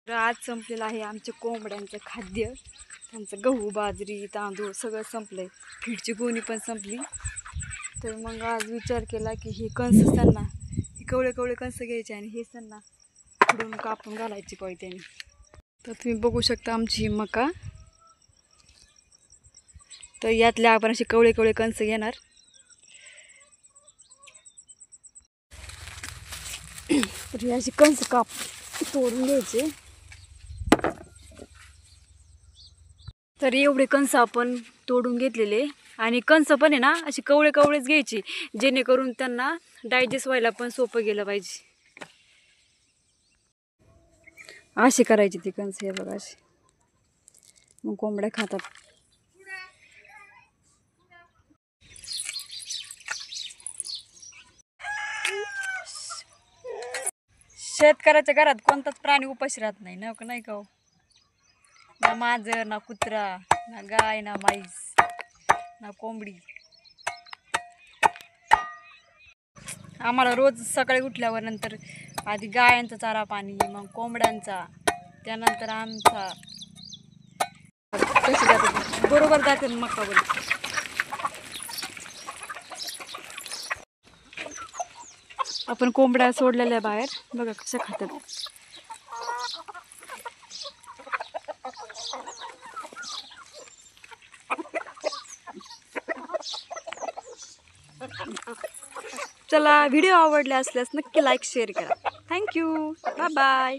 तर आज संपलेलं आहे आमच्या कोंबड्यांचं खाद्य. त्यांचं गहू बाजरी तांदूळ सगळं संपलंय. फीडची गोणी पण संपली. तर मग आज विचार केला की हे कणस त्यांना हे कवळे कवळे कणस घ्यायचे आणि हे त्यांना फुडून कापून घालायची कोयत्याने. तर तुम्ही बघू शकता आमची ही मका. तर यातल्या आपण असे कवळे कवळे कणस घेणार. तर हे असे कणस तोडून घ्यायचे. तर एवढे कणस आपण तोडून घेतलेले आणि कणस पण आहे ना असे कवळे कवळेच घ्यायचे, जेणेकरून त्यांना डायजेस्ट व्हायला पण सोपं गेलं पाहिजे. असे करायचे ती कणस. हे बघा असे मग कोंबड्या खातात. शेतकऱ्याच्या घरात कोणताच प्राणी उपाशी राहत नाही ना, नाही का हो? ना मांजर ना कुत्रा ना गाय ना म्हैस ना कोंबडी. आम्हाला रोज सकाळी उठल्यावर नंतर आधी गायांचा चारा पाणी, मग कोंबड्यांचा, त्यानंतर आमचा. कसे जातात बरोबर जाते मकावर. आपण कोंबड्या सोडलेल्या बाहेर बघा कशा खातात. चला, व्हिडिओ आवडला असल्यास नक्की लाईक शेअर करा. थँक्यू. Bye bye.